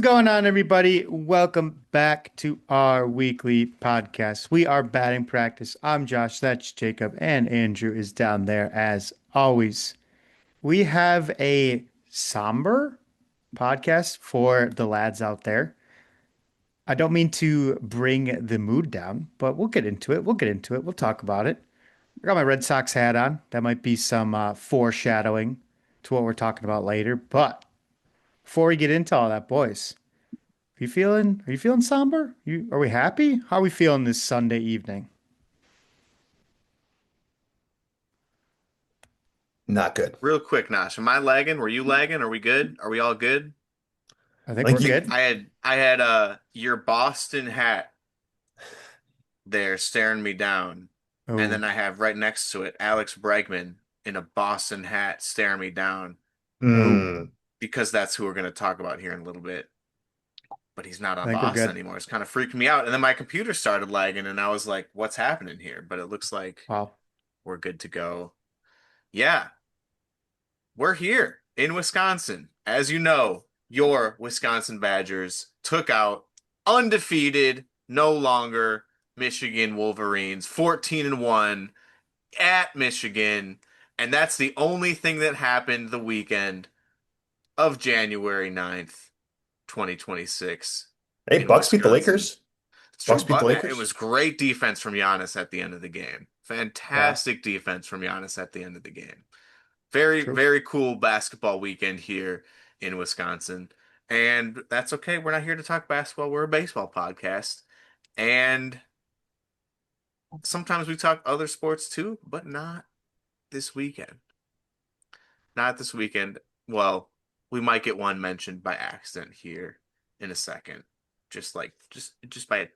going on, everybody? Welcome back to our weekly podcast. We are batting practice. I'm Josh, that's Jacob, and Andrew is down there as always. We have a somber podcast for the lads out there. I don't mean to bring the mood down, but we'll get into it. We'll get into it. We'll talk about it. I got my Red Sox hat on. That might be some foreshadowing to what we're talking about later. But before we get into all that, boys. Are you feeling somber? Are we happy? How are we feeling this Sunday evening? Not good. Real quick, Nash, am I lagging? Were you lagging? Are we good? Are we all good? I think we're Like you, good. I had your Boston hat there staring me down, and Oh, then I have right next to it Alex Bregman in a Boston hat staring me down oh, mm, because that's who we're going to talk about here in a little bit. But he's not I on think we're Boston good. anymore. It's kind of freaking me out. And then my computer started lagging, and I was like, "What's happening here?" But it looks like Wow. we're good to go. Yeah, we're here in Wisconsin. As you know, your Wisconsin Badgers took out undefeated, no longer Michigan Wolverines, 14 and 1 at Michigan. And that's the only thing that happened the weekend of January 9th, 2026 hey, in Bucks beat the Wisconsin. Lakers. It's true, Bucks beat the but it Lakers. was great defense from Giannis at the end of the game. Yeah. Fantastic defense from Giannis at the end of the game. Very, True. very cool basketball weekend here in Wisconsin. And that's okay. We're not here to talk basketball. We're a baseball podcast. And sometimes we talk other sports too, but not this weekend. Not this weekend. Well, we might get one mentioned by accident here in a second. Just by a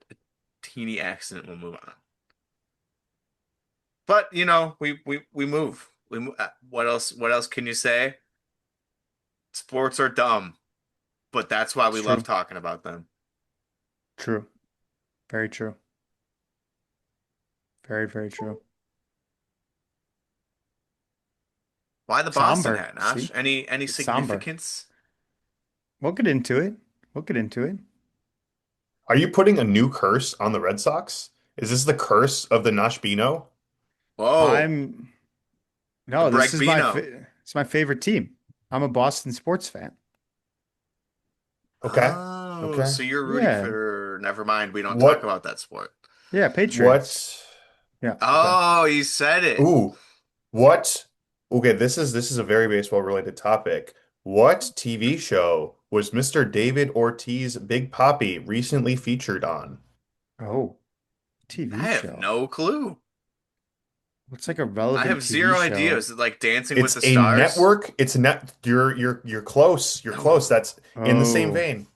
teeny accident, we'll move on. But we move. What else can you say? Sports are dumb. But that's why It's we love true. talking about them. True. Very true. Very, very true. Why the Boston Somber. hat, Nash? See? Any It's somber. significance? We'll get into it. We'll get into it. Are you putting a new curse on the Red Sox? Is this the curse of the Nashbino? Whoa, I'm the no, this is Bregman. it's my favorite team. I'm a Boston sports fan. Okay. Oh, Okay. so you're rooting Yeah. for. Never mind, we don't talk What? about that sport. Yeah, Patriots. What? Yeah. Okay. Oh, you said it. Ooh. What? Okay, this is a very baseball related topic. What TV show was Mr. David Ortiz Big Papi recently featured on? Oh, TV I have show. no clue. What's like a I relevant have TV zero idea. show? Is it like Dancing with It's the a Stars? network. It's a net. You're close. You're close. No. That's in the same Oh. vein.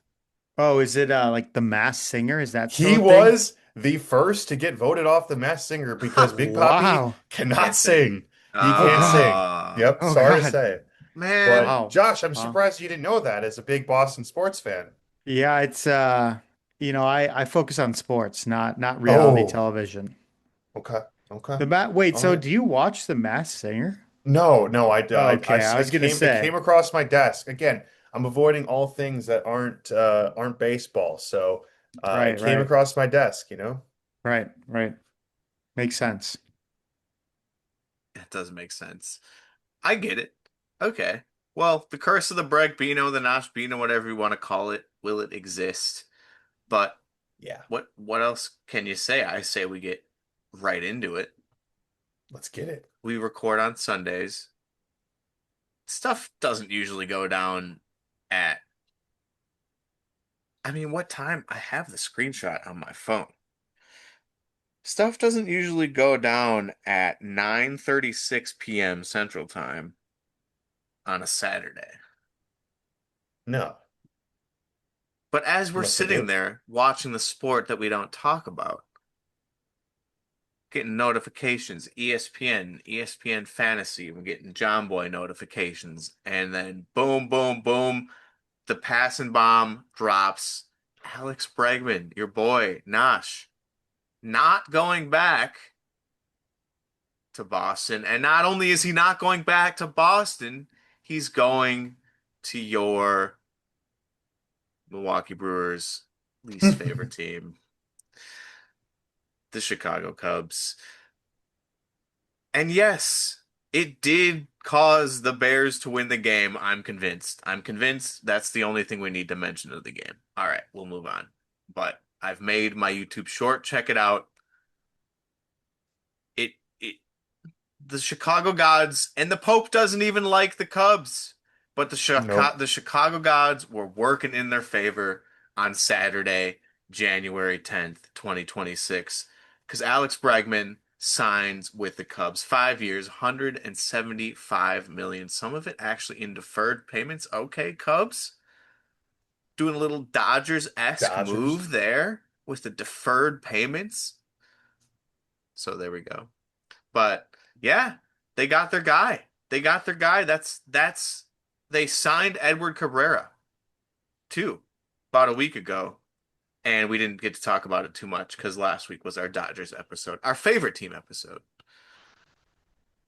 Oh, is it like The Masked Singer? Is that still He a thing? was the first to get voted off the Masked Singer because Big Papi Wow. cannot Can't sing. sing. He Oh can't God. sing. Ah, Yep, Oh sorry to God. say. man. But Wow. Josh, I'm Wow. surprised you didn't know that as a big Boston sports fan. Yeah, it's I focus on sports, not reality Oh, television. okay. Okay. Wait, All so right. do you watch The Masked Singer? No, no, Okay, I I was gonna came it came say. across my desk. Again, I'm avoiding all things that aren't baseball. So it Right, came right, across my desk. right, right. Makes sense. It does make sense. I get it. Okay. Well, the curse of the Breg Beano, the Nosh Beano, whatever you want to call it, will it exist? But Yeah, what else can you say? I say we get right into it. let's get it. We record on Sundays. Stuff doesn't usually go down at what time? I have the screenshot on my phone. Stuff doesn't usually go down at 9:36 p.m. Central Time on a Saturday. No, But as we're unless I sitting do. there watching the sport that we don't talk about, getting notifications, ESPN, ESPN Fantasy, we're getting John Boy notifications, and then boom, boom, boom, the passing bomb drops. Alex Bregman, your boy, Nosh, not going back to Boston. And not only is he not going back to Boston, he's going to your Milwaukee Brewers' least favorite team, the Chicago Cubs. And yes, it did cause the Bears to win the game. I'm convinced. I'm convinced that's the only thing we need to mention of the game. All right, we'll move on. But I've made my YouTube short. Check it out. It the Chicago Gods and the Pope doesn't even like the Cubs, but Nope. The Chicago Gods were working in their favor on Saturday, January 10th, 2026, because Alex Bregman signs with the Cubs 5 years, 175 million. Some of it actually in deferred payments. Okay, Cubs doing a little Dodgers-esque Dodgers. move there with the deferred payments. So there we go. But yeah, they got their guy. They got their guy. That's they signed Edward Cabrera too about a week ago, and we didn't get to talk about it too much because last week was our Dodgers episode, our favorite team episode.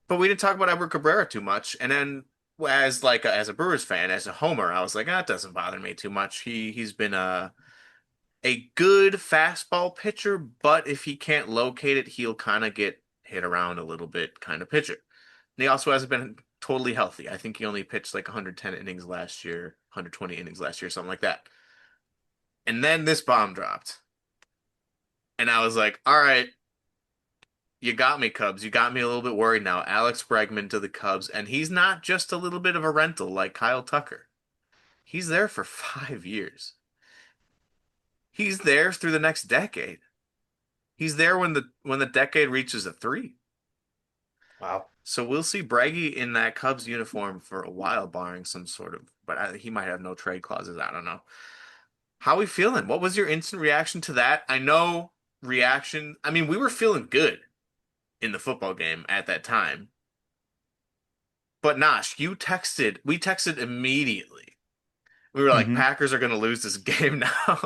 But we didn't talk about Edward Cabrera too much. And then as a Brewers fan, as a homer, I was like, ah, it doesn't bother me too much. He's been a good fastball pitcher, but if he can't locate it, he'll kind of get hit around a little bit kind of pitcher. And he also hasn't been totally healthy. I think he only pitched like 110 innings last year, 120 innings last year, something like that. And then this bomb dropped. And I was like, all right, you got me, Cubs. You got me a little bit worried now. Alex Bregman to the Cubs. And he's not just a little bit of a rental like Kyle Tucker. He's there for 5 years. He's there through the next decade. He's there when the decade reaches a three. Wow. So we'll see Breggy in that Cubs uniform for a while, barring some sort of, but he might have no trade clauses. I don't know. How are we feeling? What was your instant reaction to that? I know reaction. I mean, we were feeling good in the football game at that time. But Nosh, we texted immediately. We were like, Hmm. Packers are going to lose this game now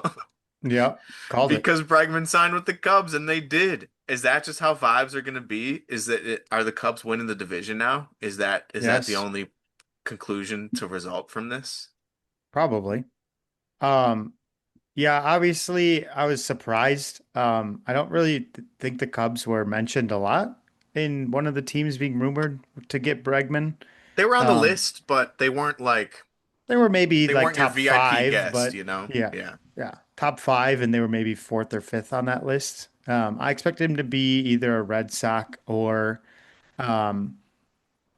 Yep. Called it. because Bregman signed with the Cubs, and they did. Is that just how vibes are going to be? Are the Cubs winning the division now? Is that the Yes, only conclusion to result from this? probably. Um, yeah, obviously I was surprised. I don't really think the Cubs were mentioned a lot in one of the teams being rumored to get Bregman. They were on the Um, list, but they were maybe they like weren't your top VIP five, guest, but you know? yeah, Yeah. yeah, top five, and they were maybe fourth or fifth on that list. I expected him to be either a Red Sox or um,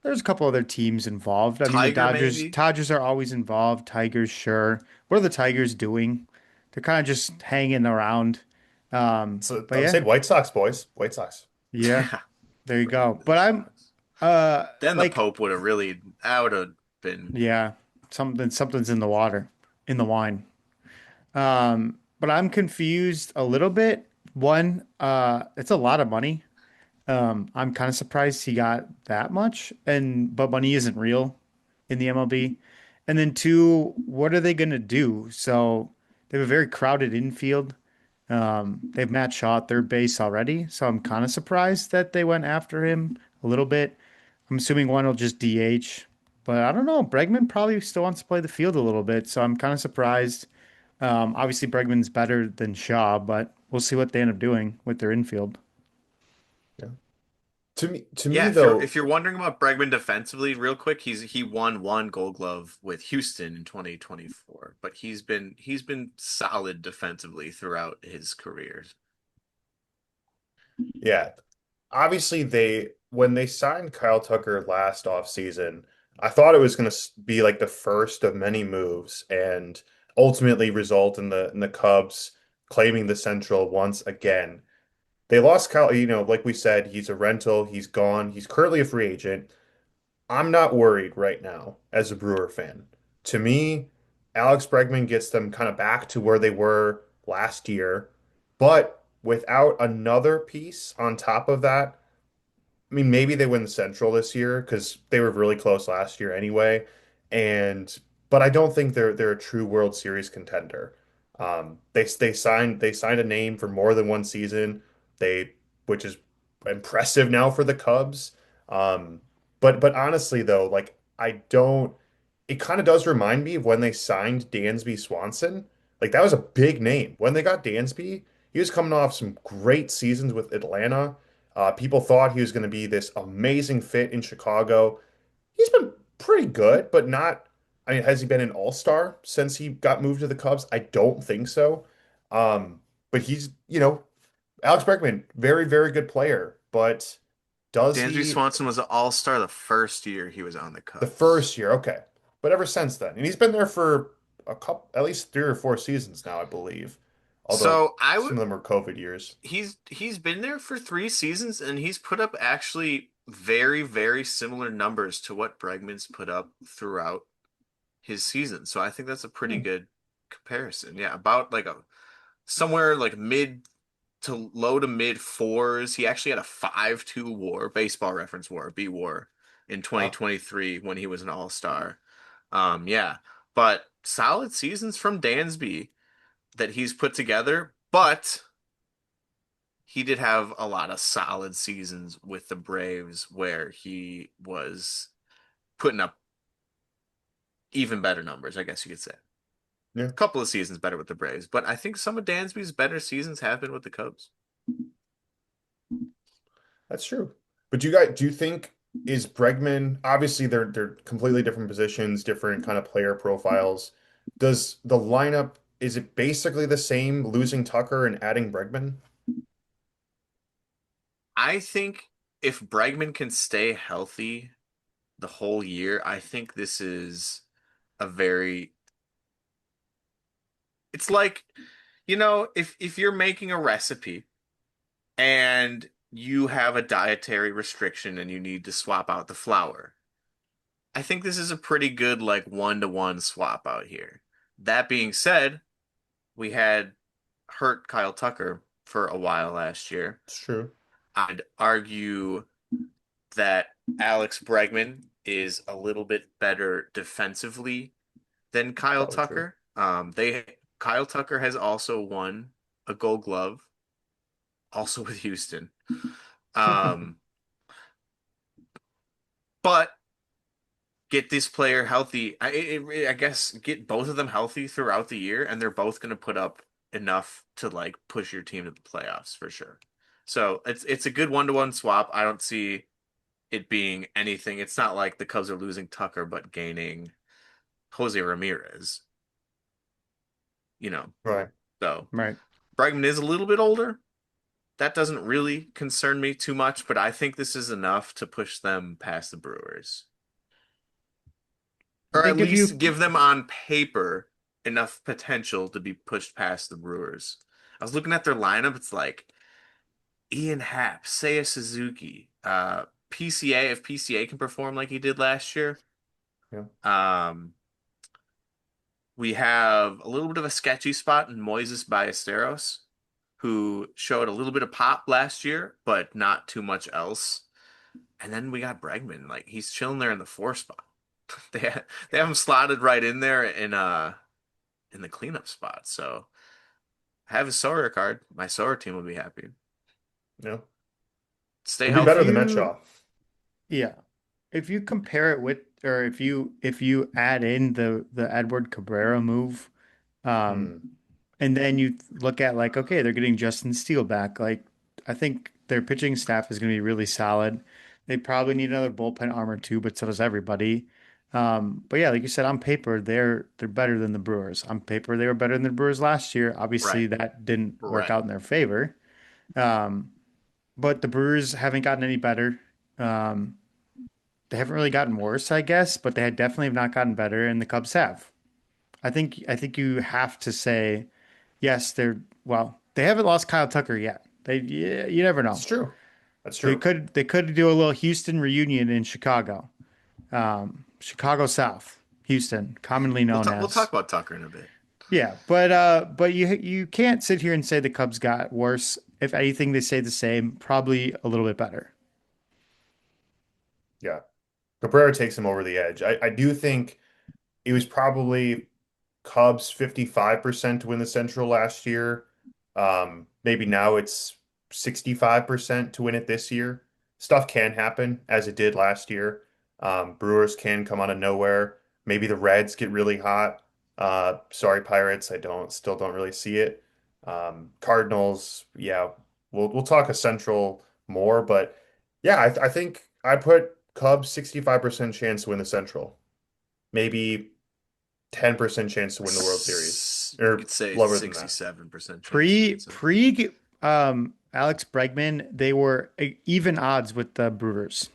there's a couple other teams involved. I mean, the Tiger maybe. Dodgers are always involved. Tigers, sure. What are the Tigers doing? They're kind of just hanging around. So But I'm yeah, saying White Sox, boys. White Sox. yeah, Yeah. there you go. The But I'm Sox. uh Then the like Pope would have really that would have been yeah, something's in the water, in the wine. But I'm confused a little bit. One, it's a lot of money. I'm kind of surprised he got that much, and but money isn't real in the MLB. And then two, what are they going to do? So they have a very crowded infield. They've Matt Shaw at third base already, so I'm kind of surprised that they went after him a little bit. I'm assuming one will just DH, but I don't know. Bregman probably still wants to play the field a little bit, so I'm kind of surprised. Obviously, Bregman's better than Shaw, but we'll see what they end up doing with their infield. Yeah. To me Yeah, though, if you're wondering about Bregman defensively, real quick, he won one Gold Glove with Houston in 2024, but he's been solid defensively throughout his career. yeah, obviously they when they signed Kyle Tucker last offseason, I thought it was going to be like the first of many moves and ultimately result in the Cubs claiming the Central once again. They lost Kyle, like we said, he's a rental, he's gone, he's currently a free agent. I'm not worried right now as a Brewer fan. To me, Alex Bregman gets them kind of back to where they were last year, but without another piece on top of that, I mean, maybe they win the Central this year because they were really close last year anyway. And but I don't think they're a true World Series contender. They signed a name for more than one season. They which is impressive now for the Cubs. Um, but honestly though, like I don't. It kind of does remind me of when they signed Dansby Swanson, Like that was a big name. When they got Dansby, he was coming off some great seasons with Atlanta. People thought he was going to be this amazing fit in Chicago. He's been pretty good, but not. I mean, has he been an all-star since he got moved to the Cubs? I don't think so. But he's, Alex Bregman, very, very good player. But does Dansby he Swanson was an all-star the first year he was on the the Cubs. first year? Okay. But ever since then, and he's been there for a couple, at least 3 or 4 seasons now, I believe. Although So I would some of them were COVID years. he's been there for 3 seasons and he's put up actually very, very similar numbers to what Bregman's put up throughout his season. So I think that's a pretty Hmm. good comparison. Yeah, about like a somewhere like mid to low to mid fours. He actually had a 5.2 WAR, baseball reference WAR, B WAR in Wow. 2023 when he was an all-star. Yeah, but solid seasons from Dansby that he's put together, but he did have a lot of solid seasons with the Braves where he was putting up even better numbers, I guess you could say. Yeah, A couple of seasons better with the Braves, but I think some of Dansby's better seasons have been with the Cubs. that's true. But do you think is Bregman obviously they're completely different positions, different kind of player profiles. Does the lineup is it basically the same losing Tucker and adding Bregman? I think if Bregman can stay healthy the whole year, I think this is a very it's like, if you're making a recipe and you have a dietary restriction and you need to swap out the flour. I think this is a pretty good like one-to-one swap out here. That being said, we had hurt Kyle Tucker for a while last year. It's true. I'd argue that Alex Bregman is a little bit better defensively than Kyle Probably true. Tucker. They Kyle Tucker has also won a Gold Glove, also with Houston. Um, but get this player healthy. I guess get both of them healthy throughout the year, and they're both going to put up enough to like push your team to the playoffs for sure. So it's a good one-to-one swap. I don't see it being anything. It's not like the Cubs are losing Tucker but gaining Jose Ramirez, you know. Right. So Right. Bregman is a little bit older. That doesn't really concern me too much, but I think this is enough to push them past the Brewers. I Or at think if least you give them on paper enough potential to be pushed past the Brewers. I was looking at their lineup. It's like Ian Happ, Seiya Suzuki, PCA, if PCA can perform like he did last year. Yeah. Um, we have a little bit of a sketchy spot in Moises Ballesteros, who showed a little bit of pop last year, but not too much else. And then we got Bregman. Like he's chilling there in the four spot. They have him slotted right in there in the cleanup spot. So I have a Sawyer card. My Sawyer team will be happy. Yeah. Stay It'll be if better healthy. than you Metshaw. yeah, if you compare it with or if you add in the Edward Cabrera move, um, Hmm. and then you look at like, okay, they're getting Justin Steele back. Like, I think their pitching staff is going to be really solid. They probably need another bullpen armor too, but so does everybody. But yeah, like you said, on paper, they're better than the Brewers. On paper, they were better than the Brewers last year. Obviously, Right. that didn't work Right. out in their favor. Um, but the Brewers haven't gotten any better. Um, they haven't really gotten worse, I guess, but they had definitely have not gotten better, and the Cubs have. I think you have to say yes, they haven't lost Kyle Tucker yet. Yeah, you never know. It's true. That's They true. could they could do a little Houston reunion in Chicago. Chicago South, Houston, commonly We'll known talk as. about Tucker in a bit. Yeah, but you can't sit here and say the Cubs got worse. If anything, they say the same, probably a little bit better. Yeah. Cabrera takes him over the edge. I do think it was probably Cubs 55% to win the Central last year. Maybe now it's 65% to win it this year. Stuff can happen as it did last year. Brewers can come out of nowhere. Maybe the Reds get really hot. Sorry, Pirates. I don't still don't really see it. Cardinals, yeah, we'll talk a Central more, but yeah, I think I put Cubs 65% chance to win the Central, maybe 10% chance to win the World Series, You or could say lower than that. 67% chance to Pre win Central. pre Alex Bregman, they were even odds with the Brewers.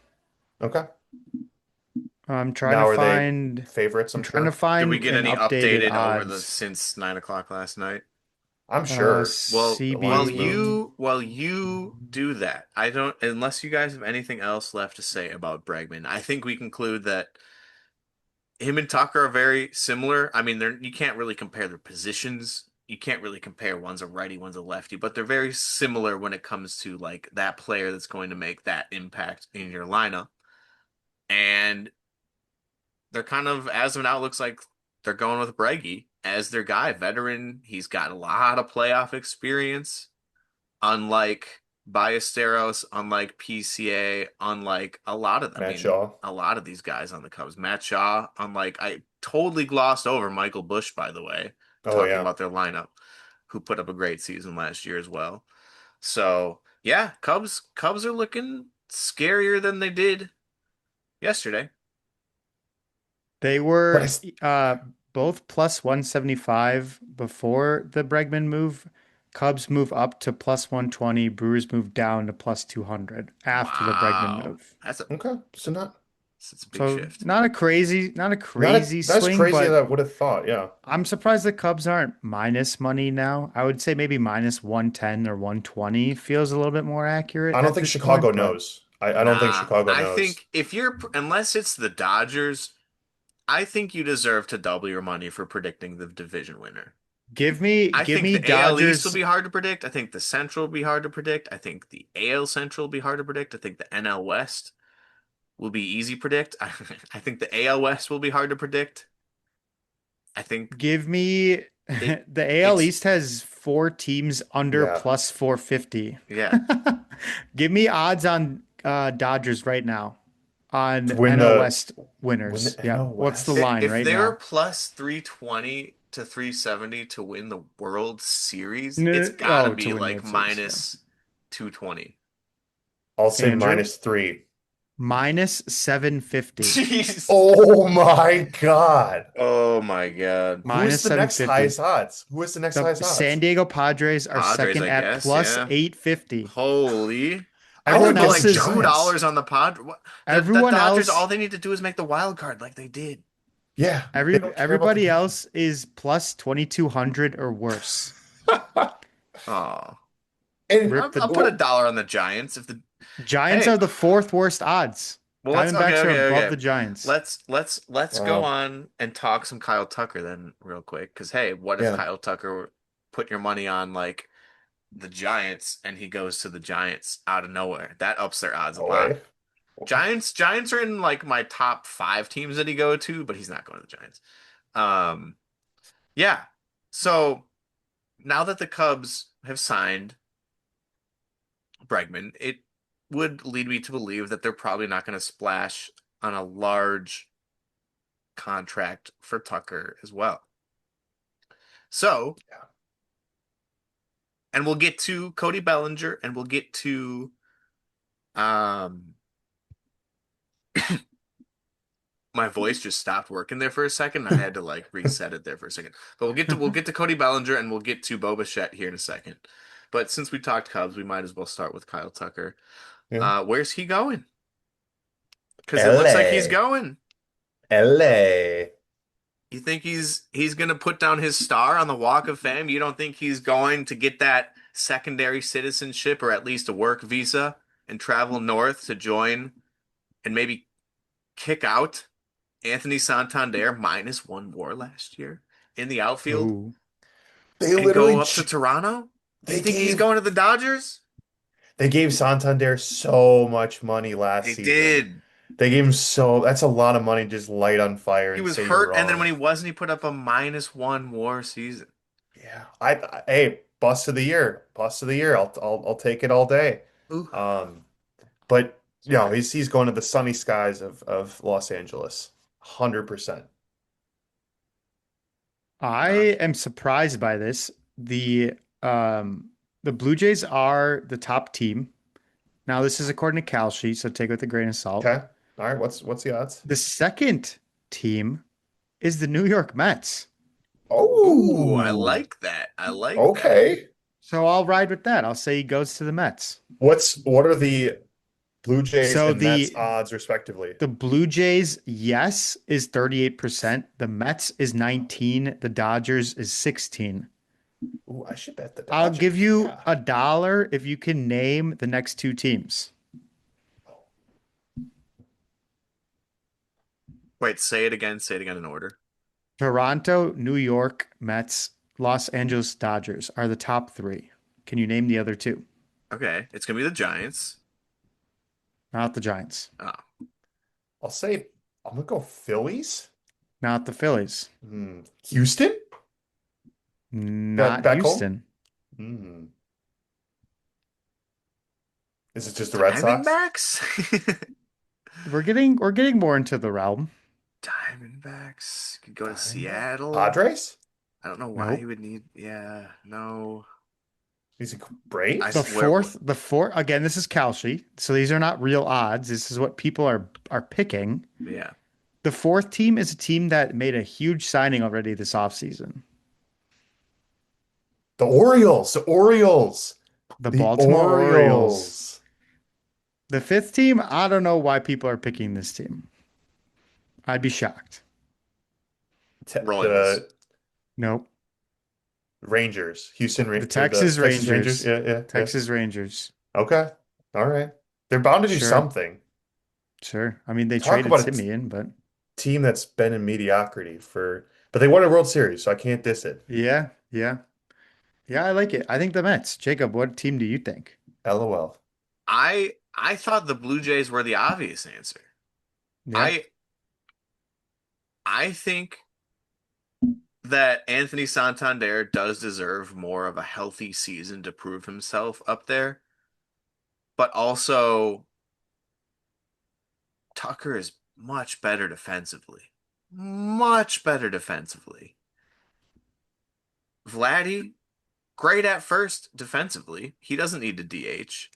Okay. I'm trying to Now are they find favorites? I'm I'm trying to sure. Did we find get an any updated updated over the odds. since 9 o'clock last night? I'm sure Well, the line's moved. CBA. while you do that, I don't unless you guys have anything else left to say about Bregman, I think we conclude that him and Tucker are very similar. I mean, they're you can't really compare their positions. You can't really compare one's a righty, one's a lefty, but they're very similar when it comes to like that player that's going to make that impact in your lineup. And they're kind of, as of now, it looks like they're going with Breggy as their guy, veteran. He's got a lot of playoff experience, unlike Ballesteros, unlike PCA, unlike a lot of, I Matt mean, Shaw. a lot of these guys on the Cubs. Matt Shaw, unlike, I totally glossed over Michael Bush, by the way, Oh talking yeah. about their lineup, who put up a great season last year as well. So yeah, Cubs are looking scarier than they did yesterday. They But I, were both plus 175 before the Bregman move. Cubs move up to plus 120. Brewers move down to plus 200 after the Bregman Wow, move. that's okay, so a big So shift. not a not crazy that's swing, crazy that but I would have thought. Yeah. I'm surprised the Cubs aren't minus money now. I would say maybe minus 110 or 120 feels a little bit more accurate I don't at think this Chicago point, but knows. I don't think Nah, Chicago I knows. think if you're unless it's the Dodgers, I think you deserve to double your money for predicting the division winner. I give think me the AL East will Dodgers. be hard to predict. I think the Central will be hard to predict. I think the AL Central will be hard to predict. I think the NL West will be easy to predict. I think the AL West will be hard to predict. I think Give me it the AL it's East has four teams under Yeah. plus 450. yeah. Give me odds on Dodgers right now To on win NL the West winners. Yeah. NL What's the West. line If right they're now? plus 320 to 370 to win the World Series, it's No, got to oh, to be win like World Series. Yeah. minus 220. I'll say Andrew, -3. minus 750. Jeez. Oh my God. Oh my God. Who is Minus the next 750. highest odds? Who is the next The highest San odds? Diego Padres are Padres, second I at guess. plus Yeah. 850. Holy. I I would Everyone think put it's the else like is Giants. $2 on the the everyone Dodgers, all else they need to do is make the wild card like they did. Yeah, they don't care about the everybody division. else is plus 2200 or worse. Oh. And Rip I'll the put a well, dollar on the Giants if the Giants hey, are the fourth worst odds. well let's okay, Diamondbacks are okay, above okay. the Giants. Let's go wow, on and talk some Kyle Tucker then real quick. Because hey, what if yeah. Kyle Tucker put your money on like the Giants and he goes to the Giants out of nowhere? That ups their odds a No lot. way. Giants are in like my top five teams that he go to, but he's not going to the Giants. Um, yeah. So now that the Cubs have signed Bregman, it would lead me to believe that they're probably not going to splash on a large contract for Tucker as well. So, Yeah. and we'll get to Cody Bellinger and we'll get to um my voice just stopped working there for a second. I had to like reset it there for a second. But we'll get to Cody Bellinger and we'll get to Bo Bichette here in a second. But since we talked Cubs, we might as well start with Kyle Tucker. Yeah. Where's he going? Because it looks like he's LA. going. LA. You think he's gonna put down his star on the Walk of Fame? You don't think he's going to get that secondary citizenship or at least a work visa and travel north to join and maybe kick out Anthony Santander minus one WAR last year in the outfield Ooh. They and literally go up to Toronto? You they think he's gave going to the Dodgers? they gave Santander so much money last They season. did. They gave him so that's a lot of money just light on fire He and was say you're hurt, and then when wrong. he wasn't, he put up a minus one WAR season. Yeah. Hey, bust of the year. Bust of the year. I'll take it all day. Ooh. Um but he's going to the sunny skies of Los Angeles. 100%. I No. am surprised by this. The Blue Jays are the top team. Now, this is according to Kalshi, so take it with a grain of salt. Okay. All right. What's the odds? The second team is the New York Mets. Ooh, I Oh, like that. I like that. okay. So I'll ride with that. I'll say he goes to the Mets. What are the Blue Jays So and Mets the odds respectively? the Blue Jays, yes, is 38%. The Mets is 19. The Dodgers is 16. Ooh, I should bet the I'll give Dodgers. you Yeah. $1 if you can name the next two teams. Wait, say it again. Say it again in order. Toronto, New York Mets, Los Angeles Dodgers are the top three. Can you name the other two? Okay, it's gonna be the Giants. Not the Giants, Oh, I'll say I'm gonna go Phillies. not the Phillies, Houston? not Back home? Houston. Hmm. Is it just the Red Sox? Diamondbacks? We're getting more into the realm. Diamondbacks could go to Diamondback? Seattle. Padres? I don't know why you Nope. would need. Yeah, no. Is it I Braves? swear. The fourth again, this is Kalshi, so these are not real odds. This is what people are picking. Yeah, The fourth team is a team that made a huge signing already this offseason. The Orioles. The Orioles. The The Baltimore Orioles. Orioles. The fifth team, I don't know why people are picking this team. I'd be shocked. Royals. The Nope. Rangers. Houston The or the Texas Texas Rangers. Rangers. Yeah, yeah, yeah. Texas Rangers. Okay. All right. They're bound to do Sure. something. Sure. I mean, they Talk traded about Simeon, but team that's been in mediocrity but they won a World Series, so I can't diss it. yeah, yeah. Yeah, I like it. I think the Mets. Jacob, what team do you think? LOL. I thought the Blue Jays were the obvious answer. Yeah. I I think that Anthony Santander does deserve more of a healthy season to prove himself up there, but also Tucker is much better defensively. Much better defensively. Vladdy, great at first defensively. He doesn't need to DH.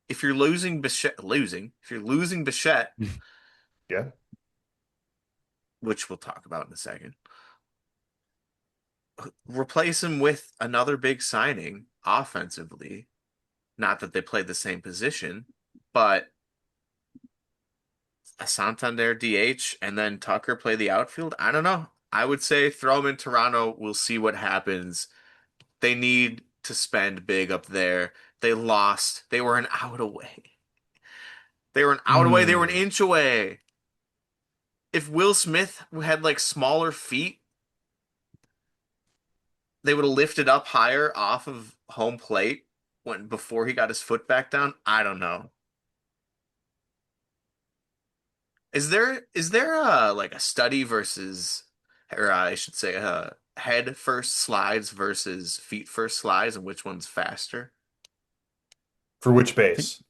If you're losing Bichette, if you're losing Bichette, Yeah. which we'll talk about in a second, replace him with another big signing offensively. Not that they played the same position, but a Santander DH and then Tucker play the outfield. I don't know. I would say throw him in Toronto. We'll see what happens. They need to spend big up there. They lost. They were an out away. They were an out away. They were an Hmm. inch away. If Will Smith had like smaller feet, they would have lifted up higher off of home plate when before he got his foot back down. I don't know. Is there a like a study versus, or I should say, head first slides versus feet first slides, and which one's faster? For which I think, base?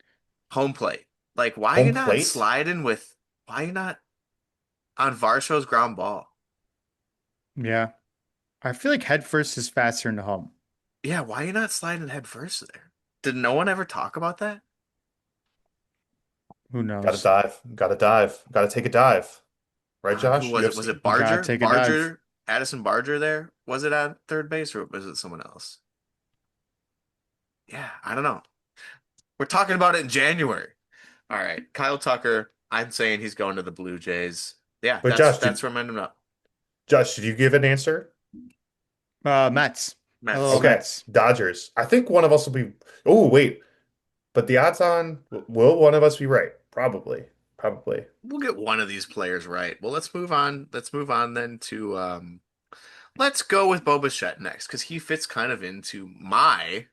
Home plate. Like, why are Home you not plate? sliding with? Why are you not on Varsho's ground ball? yeah. I feel like head first is faster into home. Yeah, why are you not sliding head first there? Did no one ever talk about that? Who Gotta knows? dive. Gotta dive. Gotta take a dive. Right, Who Josh? was it? Was UFC. it You gotta Barger? take a dive. Addison Barger there? Was it at third base or was it someone else? Yeah, I don't know. We're talking about it in January. All right, Kyle Tucker. I'm saying he's going to the Blue Jays. Yeah, But that's where I'm ending up. Josh, did you give an answer? Mets. Hello, Mets. Okay. Mets. Dodgers. I think one of us will be. Oh, wait. But the odds on, will one of us be right? Probably. Probably. We'll get one of these players right. Well, let's move on. Let's move on then to let's go with Bo Bichette next because he fits kind of into my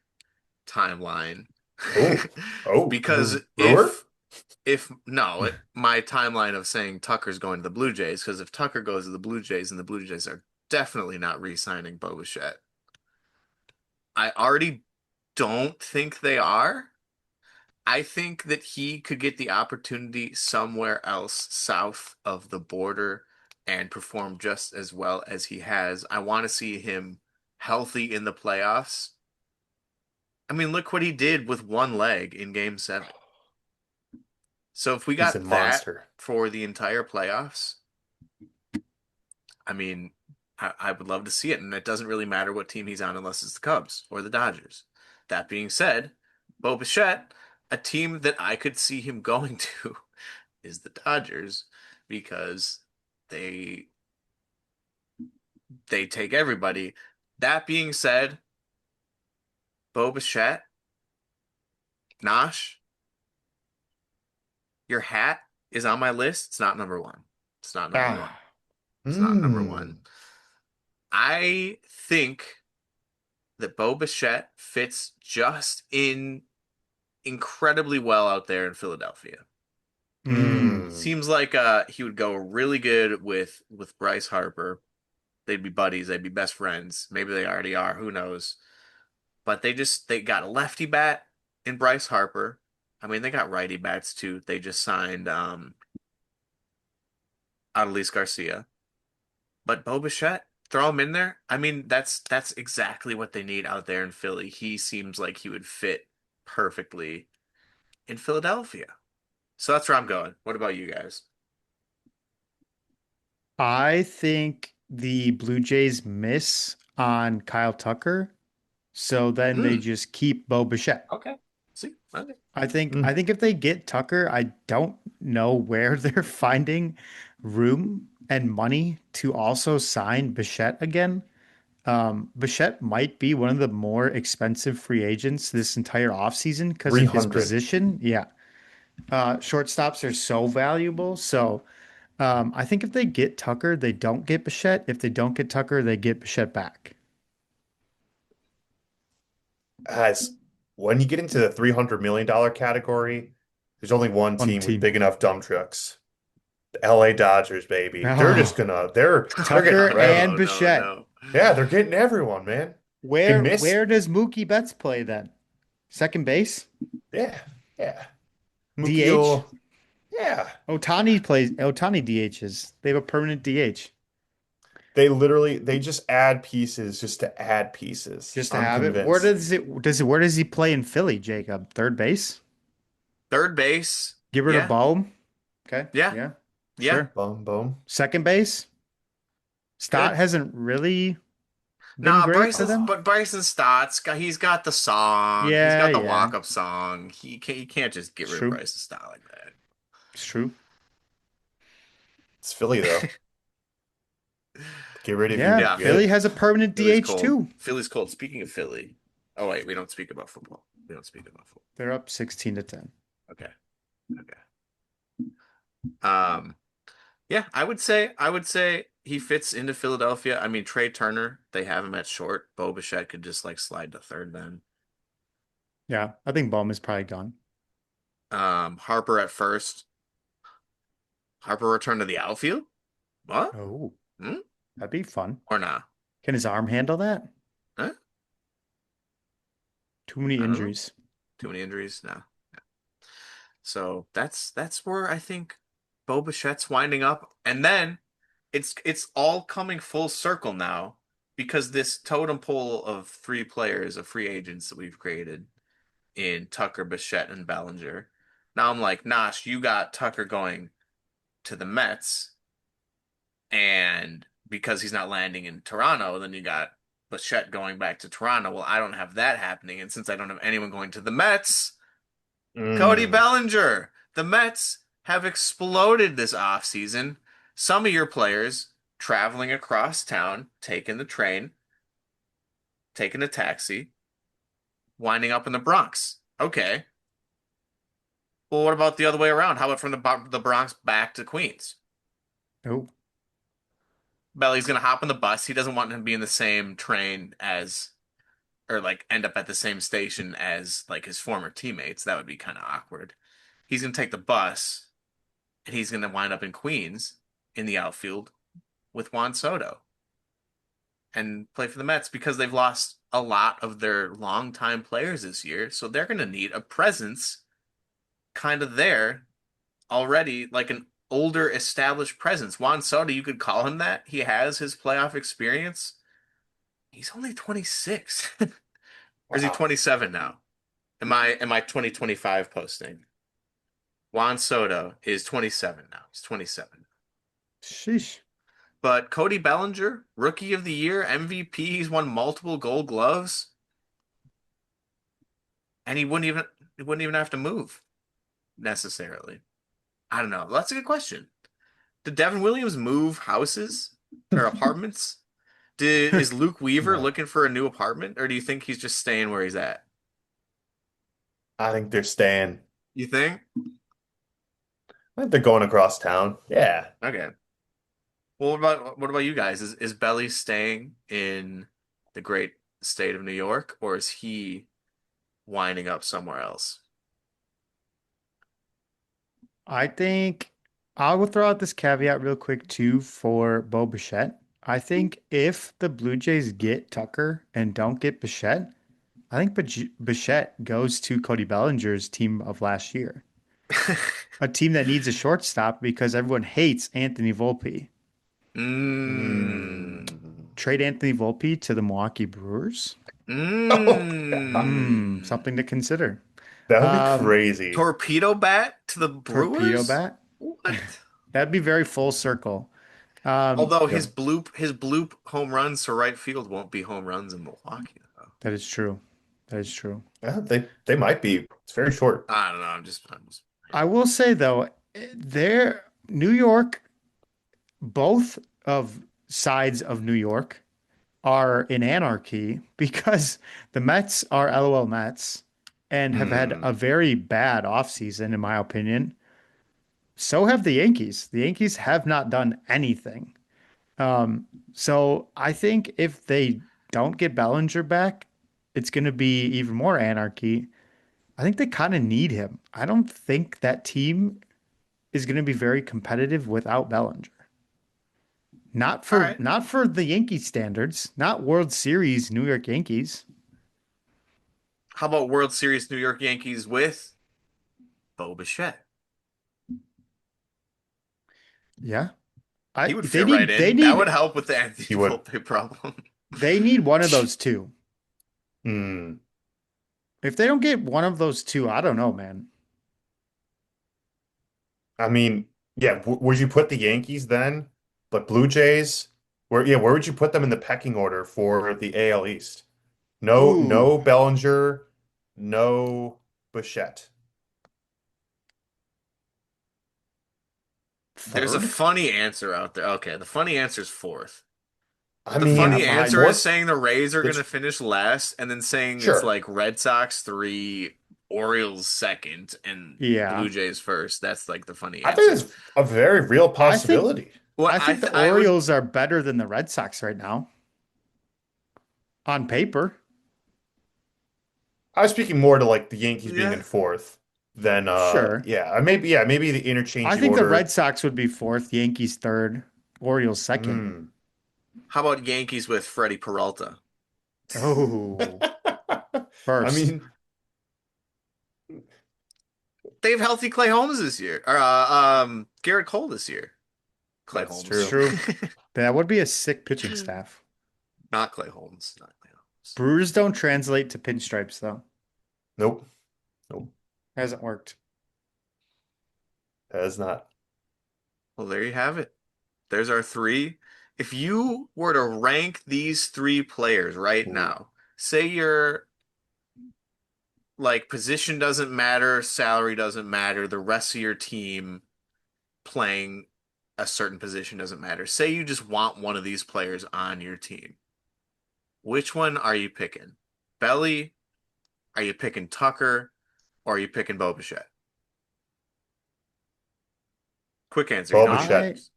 timeline. Oh, oh, Because Brewer? if no, my timeline of saying Tucker's going to the Blue Jays, because if Tucker goes to the Blue Jays, and the Blue Jays are definitely not re-signing Bo Bichette. I already don't think they are. I think that he could get the opportunity somewhere else south of the border and perform just as well as he has. I want to see him healthy in the playoffs. I mean, look what he did with one leg in game 7. So if we He's a got that monster. for the entire playoffs, I mean, I would love to see it. And it doesn't really matter what team he's on unless it's the Cubs or the Dodgers. That being said, Bo Bichette, a team that I could see him going to is the Dodgers because they they take everybody. That being said, Bo Bichette, Nosh, your hat is on my list. It's not number one. It's not number one. Ah, It's not number Hmm. one. I think that Bo Bichette fits just in incredibly well out there in Philadelphia. Hmm. Seems like he would go really good with Bryce Harper. They'd be buddies, they'd be best friends. Maybe they already are, who knows. But they got a lefty bat in Bryce Harper. I mean, they got righty bats too. They just signed Adolis Garcia. But Bo Bichette, throw him in there. I mean, that's exactly what they need out there in Philly. He seems like he would fit perfectly in Philadelphia. So that's where I'm going. What about you guys? I think the Blue Jays miss on Kyle Tucker, so then they Hmm. just keep Bo Bichette. Okay. See, okay. Hmm. I think if they get Tucker, I don't know where they're finding room and money to also sign Bichette again. Bichette might be one of the more expensive free agents this entire offseason because of his 300. position. Yeah. Shortstops are so valuable. So I think if they get Tucker, they don't get Bichette. If they don't get Tucker, they get Bichette back. As when you get into the $300 million category, there's only one One team with team. big enough dump trucks. The LA Dodgers, baby. They're just Oh, gonna they're getting Tucker ready. and No, no, Bichette. no. Yeah, they're getting everyone, man. They miss. Where does Mookie Betts play then? Second base? Yeah, yeah. DH? Mukio. Yeah. Otani DHs. They have a permanent DH They just add pieces just to add pieces. just to I'm have it. convinced. Where does he play in Philly, Jacob? Third base? Third base. Get rid of Yeah, Bohm? Okay, yeah, yeah, yeah. sure. Boom, boom. Second base? Stott Good. hasn't really been Nah, great for them. Bryson Stott's got he's got the song. He's Yeah, got the yeah. walk-up song. You can't just get It's rid of true. Bryson Stott like that. It's true. It's Philly though. Get rid of you, Yeah, we're Yeah, Philly good. has a permanent Philly's DH cold. too. Philly's cold. Speaking of Philly. Oh wait, we don't speak about football. We don't speak about football. They're up 16 to 10. Okay. Okay. Um, yeah, I would say he fits into Philadelphia. I mean, Trey Turner, they have him at short. Bo Bichette could just like slide to third then. Yeah, I think Bohm is probably gone. Harper at first. Harper return to the outfield? What? Oh, Hmm? that'd be fun. Or not? Can his arm handle that? Huh? Too many I don't know. injuries. Too many injuries? No. So that's where I think Bo Bichette's winding up. And then it's all coming full circle now because this totem pole of three players of free agents that we've created in Tucker, Bichette, and Bellinger. Now I'm like, Nosh, you got Tucker going to the Mets, and because he's not landing in Toronto, then you got Bichette going back to Toronto. Well, I don't have that happening, and since I don't have anyone going to the Mets, Cody Mm. Bellinger. The Mets have exploded this offseason. Some of your players traveling across town, taking the train, taking a taxi, winding up in the Bronx. Okay. Well, what about the other way around? How about from the Bronx back to Queens? Oh, Belly's gonna hop on the bus. He doesn't want him to be in the same train as, or like end up at the same station as like his former teammates. That would be kind of awkward. He's gonna take the bus and he's gonna wind up in Queens in the outfield with Juan Soto and play for the Mets because they've lost a lot of their longtime players this year. So they're gonna need a presence kind of there already, like an older established presence. Juan Soto, you could call him that. He has his playoff experience. He's only 26. Or is he Wow. 27 now? Am I 2025 posting? Juan Soto is 27 now. He's 27. Sheesh. But Cody Bellinger, Rookie of the Year, MVP, he's won multiple Gold Gloves, and he wouldn't even have to move necessarily. I don't know. That's a good question. Did Devin Williams move houses or apartments? Is Luke Weaver No, looking for a new apartment, or do you think he's just staying where he's at? I think they're staying. You think? I think they're going across town. Yeah. Okay. Well, what about you guys? Is Belly staying in the great state of New York, or is he winding up somewhere else? I think I will throw out this caveat real quick too for Bo Bichette. I think if the Blue Jays get Tucker and don't get Bichette, I think Bichette goes to Cody Bellinger's team of last year, a team that needs a shortstop because everyone hates Anthony Volpe. Mmm. Mm. Trade Anthony Volpe to the Milwaukee Brewers. Oh, God. Something to consider. That would be Um, crazy. Torpedo bat to the Torpedo Brewers? bat. What? That'd be very full circle. Although his Yep. bloop his bloop home runs to right field won't be home runs in Milwaukee though. That is true. That is true. Yeah, they might be. It's very short. I don't know. I'm just I will say though, there New York, both of sides of New York are in anarchy because the Mets are LOL Mets and have had Hmm. a very bad offseason, in my opinion. So have the Yankees. The Yankees have not done anything. So I think if they don't get Bellinger back, it's going to be even more anarchy. I think they kind of need him. I don't think that team is going to be very competitive without Bellinger. Not all for right. not for the Yankee standards, not World Series New York Yankees. How about World Series New York Yankees with Bo Bichette? Yeah. He I would they fit right need they in. That need would help with the Anthony He would. Volpe problem. they need one of those two. Hmm. If they don't get one of those two, I don't know, man. I mean, yeah, w would you put the Yankees then? But Blue Jays? Where would you put them in the pecking order for the AL East? No, Ooh, no Bellinger, no Bichette. There's a third? funny answer out there. Okay, the funny answer is fourth. I But the Yeah, funny mean, answer mine. is fourth, saying the Rays are going to it's finish last and then saying it's sure. like Red Sox three, Orioles second, and Yeah. Blue Jays first. That's like the funny I think answer. it's a very real I think possibility. What I I think the th I would Orioles are better than the Red Sox right now on paper. I was speaking more to like the Yankees being in Yeah. fourth than Sure. maybe the I interchange think the Red order. Sox would be fourth, Yankees third, Orioles second. Hmm. How about Yankees with Freddie Peralta? Oh, I first. mean, They have healthy Clay Holmes this year. Or Garrett Cole this year. Clay that's It's Holmes. true. true. That would be a sick pitching staff. Not Clay Holmes. Not Clay Holmes. Brewers don't translate to pinstripes though. Nope. Nope. Hasn't worked. That is not. Well, there you have it. There's our three. If you were to rank these three players right Ooh. now, say your like position doesn't matter, salary doesn't matter, the rest of your team playing a certain position doesn't matter. Say you just want one of these players on your team. Which one are you picking? Belly? Are you picking Tucker? Or are you picking Bo Bichette? Quick answer. You Bo don't have to Bichette. I choose.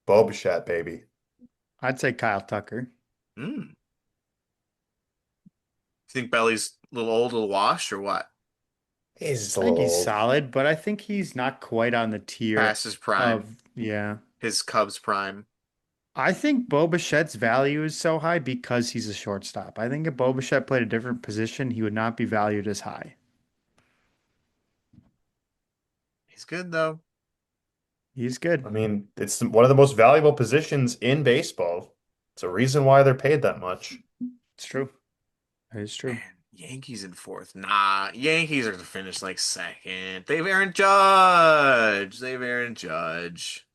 Bo Bichette, baby. I'd say Kyle Tucker. Hmm. You think Belly's a little old, a little washed, or what? He's just a I think little he's old. solid, but I think he's not quite on the tier Past his prime, of, yeah. his Cubs prime. I think Bo Bichette's value is so high because he's a shortstop. I think if Bo Bichette played a different position, he would not be valued as high. He's good though. He's good. I mean, it's one of the most valuable positions in baseball. It's a reason why they're paid that much. It's true. It is true. Man, Yankees in fourth. Nah, Yankees are to finish like second. They've Aaron Judge. They've Aaron Judge.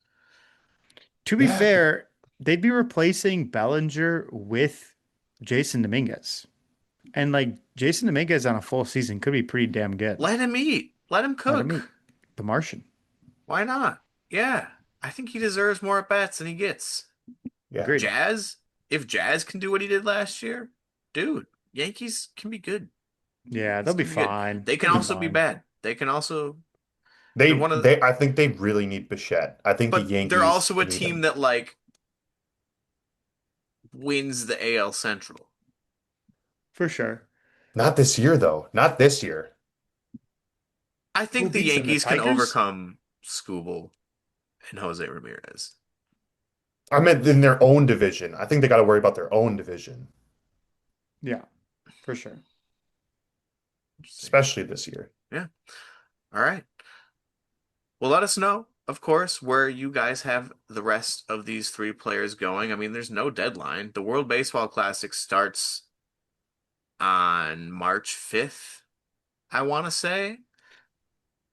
To be Yeah, fair, they'd be replacing Bellinger with Jason Dominguez. And like Jason Dominguez on a full season could be pretty damn good. Let him eat. Let him Let him eat cook. the Martian. Why not? Yeah, I think he deserves more at bats than he gets. yeah. Agreed. Jazz, if Jazz can do what he did last year, dude, Yankees can be good. Yeah, they'll Yankees be can be good. fine. They can They'll be also be fine. bad. They can also. They're one of. I think they really need Bichette. I think the But they're Yankees also a need team him. that like wins the AL Central. For sure. Not this year, though. Not this year. I Who think the beats them? The Yankees can Tigers? overcome Skubal and Jose Ramirez. I meant in their own division. I think they got to worry about their own division, Yeah, for sure. Interesting. especially this year. Yeah. All right. Well, let us know, of course, where you guys have the rest of these three players going. I mean, there's no deadline. The World Baseball Classic starts on March 5th, I want to say.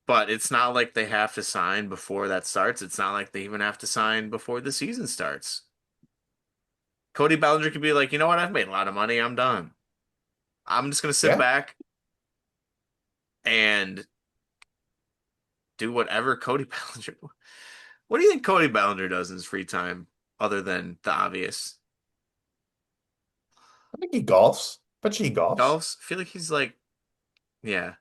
But it's not like they have to sign before that starts. It's not like they even have to sign before the season starts. Cody Bellinger could be like, you know what? I've made a lot of money. I'm done. I'm just gonna sit Yeah. back and do whatever Cody Bellinger. What do you think Cody Bellinger does in his free time other than the obvious? I think he golfs. Bet you he golfs. Golfs? I feel like he's like, yeah.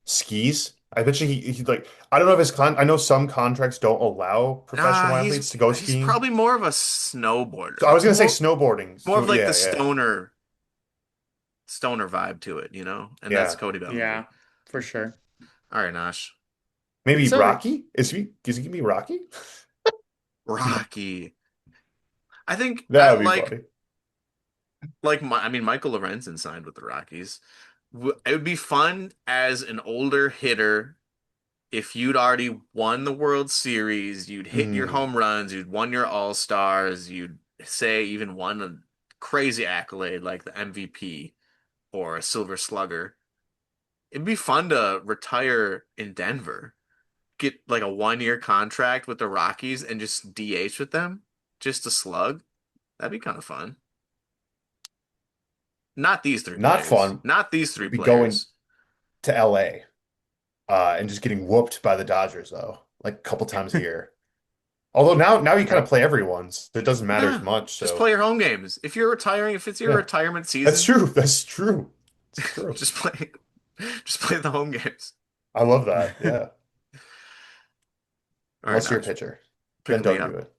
Skis. I bet you he like I don't know if his I know some contracts don't allow Nah, professional athletes to go he's skiing. probably more of a So I snowboarder. was gonna say snowboarding. More of like the Yeah, yeah, stoner vibe to it, you know? And that's yeah. Cody Bellinger. Yeah, for sure. All right, Nash. Maybe So Rocky? Is he gonna be Rocky? Rocky. I think That would be funny. I mean Michael Lorenzen signed with the Rockies. It would be fun as an older hitter if you'd already won the World Series, you'd hit your Hmm. home runs, you'd won your All-Stars, you'd say even won a crazy accolade like the MVP or a Silver Slugger. It'd be fun to retire in Denver, get like a 1 year contract with the Rockies and just DH with them, just to slug. That'd be kind of fun. Not these three Not players. fun. Not these three Would be going players. to LA and just getting whooped by the Dodgers though, like a couple times a year. Although now you kind of Yep. play everyone, so it doesn't matter as No, much. just play So your home games. If you're retiring, if it's your yeah, retirement that's season, true. That's true. It's true. just play, just play the home games. I love that. Yeah. All right, Unless you're a Notch, pitcher, then pick me don't do up. it.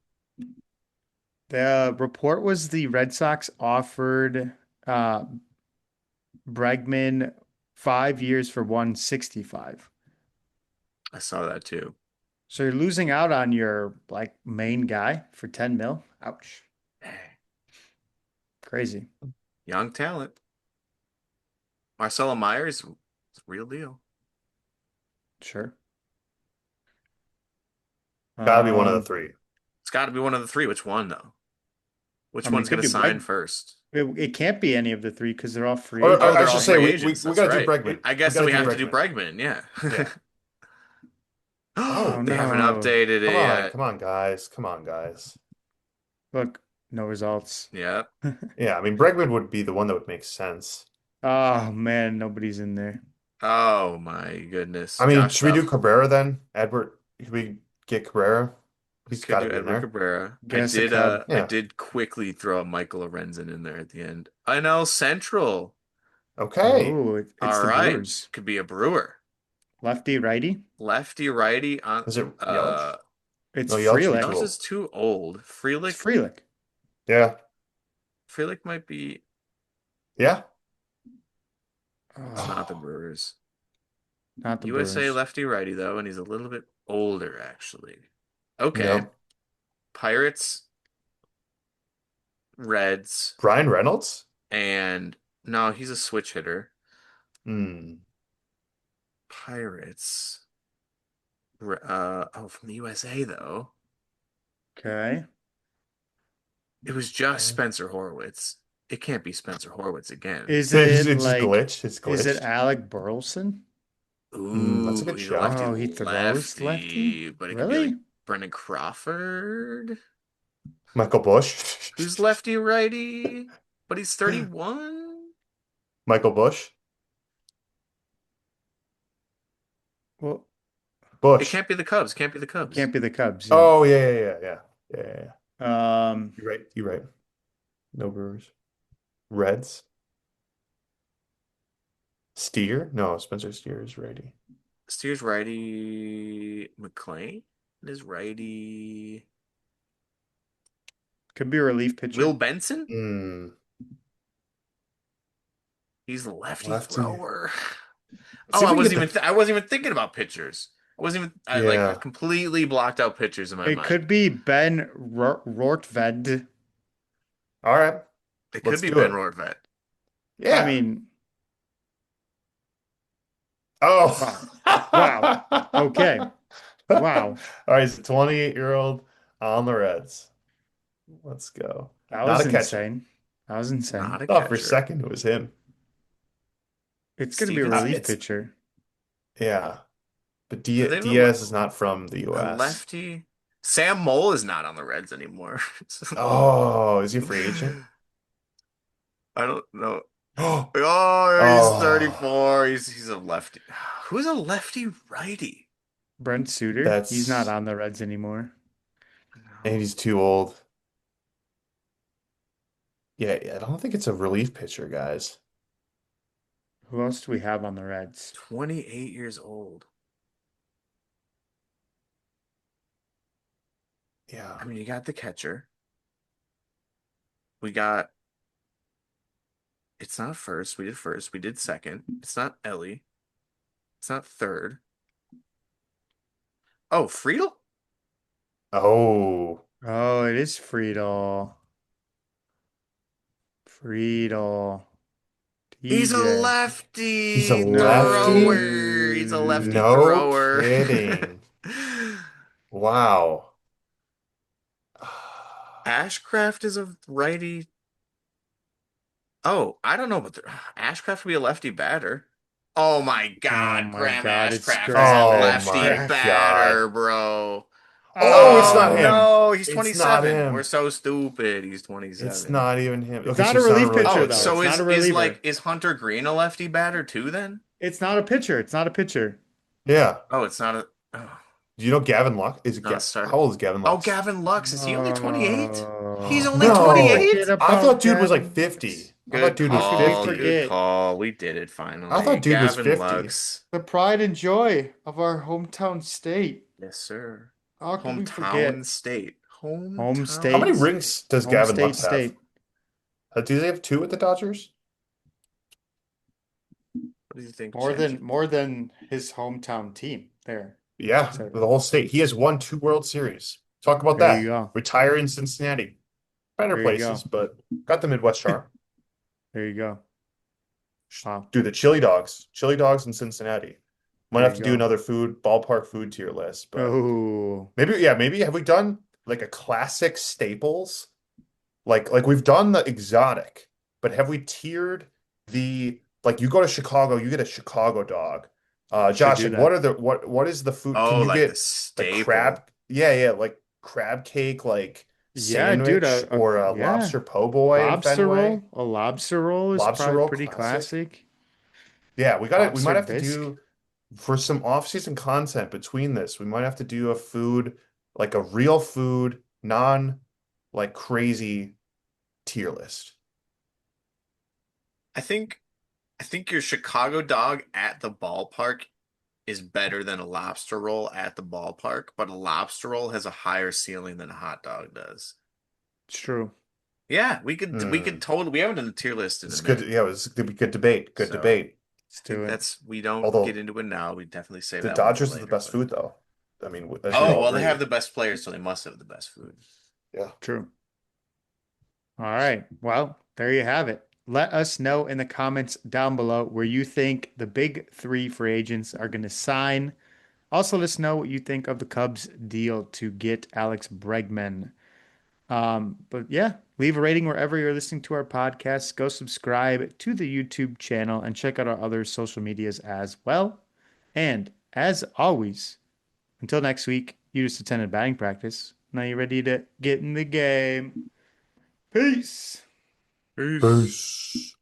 The report was the Red Sox offered uh, Bregman 5 years for 165. I saw that too. So you're losing out on your like main guy for 10 mil. Ouch. Hey, Crazy. young talent. Marcelo Myers, real deal. Sure. Gotta be one of the Um, three. It's got to be one of the three. Which one though? Which I mean, one's could gonna do sign Breg. first? It can't be any of the three because they're all free Or Oh, I they're agents, all should right? say free agents. we That's gotta do right. Bregman. I We guess then gotta we do have to do Bregman. Bregman. Yeah. Yeah. Oh They haven't no. updated it yet. Come on, guys. Come on, guys. Look, no results. Yep. Yeah, I mean Bregman would be the one that would make sense. Oh man, nobody's in there. Oh my goodness. I mean, Josh should we do Bell. Cabrera then? Edward, should we get Cabrera? We He's could got to do be in Edward there. Cabrera. Get us a Cub. I Yeah. did quickly throw a Michael Lorenzen in there at the end. NL Central. Okay. Oh, it's All the right. Brewers. Could be a Brewer. Lefty, righty. Lefty, righty on Is it Yelich? uh It's No, Yelich would be too Yelich Frelick. is old. too old. It's Frelick. Yeah. Frelick might be Yeah. it's not the Oh, Brewers. not the USA Brewers. lefty righty though, and he's a little bit older actually. Okay. Yeah. Pirates, Reds, Brian Reynolds? and no, he's a switch hitter. Hmm. Pirates, From the USA though. Okay. It was just Okay. Spencer Horwitz. It can't be Spencer Horwitz again. Is It's it just like, glitched. It's is it glitched. Alec Burleson? That's a Ooh, good he's a lefty shout. Oh, he throws lefty? lefty, but it could be like Really? Brendan Crawford, Michael Bush. who's lefty righty, but he's 31. Michael Bush. Well, It Bush. can't be the Cubs. Can't be the it Cubs. can't be the Cubs, yeah. Oh yeah. Um, You're right. You're right. No Brewers. Reds. Steer? No, Spencer Steer is righty. Steers righty. McClain is righty. could be a relief Will pitcher. Benson? Hmm. He's a lefty Lefty. thrower. See Oh, if we can get I wasn't even thinking about pitchers. I like Yeah. completely blocked out pitchers in my It mind. could be Ben Rortved. All right. It could Let's be do Ben it. Rortvet. I Yeah. mean, Oh. wow. Wow. Okay. Wow. All right, he's a 28-year-old on the Reds. Let's go. That Not was a catcher. insane. That was insane. Not a Thought for a catcher. second it was him. It's going to be a Stevenson. relief It's pitcher. Yeah. But Do they have Diaz is not from the a US. lefty? Sam Mole is not on the Reds anymore. Oh, is he a free agent? I don't know. Oh, Oh, he's oh, 34. He's a lefty. Who's a lefty righty? Brent Suter. He's not that's on the Reds anymore. and No. he's too old. Yeah, I don't think it's a relief pitcher, guys. Who else do we have on the Reds? 28 years old. Yeah. I mean, you got the catcher. We got, it's not first. We did first. We did second. It's not Ellie. It's not third. Oh, Friedel? Oh, Oh, it is Friedel. Friedel. He's a TJ. he's a lefty lefty? thrower. He's a lefty No. No thrower. kidding. Wow. Ashcraft is a righty. Oh, I don't know, but Ashcraft would be a lefty batter. Oh my Oh God, my Graham God, it's Ashcraft is a Graham Oh lefty my Ashcraft. batter, God. bro. Oh, it's not Oh him. Oh, no, he's It's not 27. We're him. so stupid. He's It's 27. not even him. it's Okay, not so a it's not a relief relief pitcher Oh, though. pitcher. It's so not a is reliever. like is Hunter Green a lefty batter too then? It's not a pitcher. It's not a pitcher. Yeah. Oh, it's not a oh, Do you know Gavin Lux? Is it not a How starter. old is Gavin Oh, Lux? Gavin Lux, is he only 28? He's only No. Forget 28? I thought about dude was like Gavin 50. Lux. I thought dude was How could we 50. Good forget call. We did it I finally. thought dude was Gavin 50. Lux. the pride and joy of our hometown state? Yes, sir. How could we Hometown forget? state. Home How Hometown many state, state. rings does home Gavin state Lux have? state. Do they have two with the Dodgers? What do you think, More Chet? than his hometown team. There. Yeah, So the whole state. He has won two World Series. Talk about there you that. go. Retire in Cincinnati. Better There you places, go. but got the Midwest charm. There you go. Wow. Do the chili dogs. Chili dogs in Cincinnati. Might There have you to do go. another ballpark food tier list, but Oh, maybe have we done like a classic staples? Like we've done the exotic, but have we tiered the like you go to Chicago, you get a Chicago dog. should Josh, do like that. what is the food? Can Oh, you like the get like crab? staple. Yeah, like crab cake, like Yeah, dude. sandwich or a Yeah. lobster po' boy in Lobster Fenway? roll. A lobster roll is Lobster probably roll pretty classic. classic. Yeah, we might Lobster have to bisque. do for some off-season content between this, we might have to do a food, like a real food, non like crazy tier list. I think I think your Chicago dog at the ballpark is better than a lobster roll at the ballpark, but a lobster roll has a higher ceiling than a hot dog does. It's true. Yeah, we could Hmm. totally we haven't done a tier list in a It's good. minute. Yeah, it was good debate. Good So debate. Let's I think do it. that's we don't get Although into it now. We definitely save the that one for Dodgers are the later. best But food, though. I mean, as we oh, all well, they agree. have the best players, so they must have the best food. Yeah. True. All right. Well, there you have it. Let us know in the comments down below where you think the big three free agents are going to sign Also, let us know what you think of the Cubs deal to get Alex Bregman. But yeah, leave a rating wherever you're listening to our podcast. Go subscribe to the YouTube channel and check out our other social medias as well. And as always, until next week, you just attended batting practice. Now you're ready to get in the game. Peace. Peace. Peace.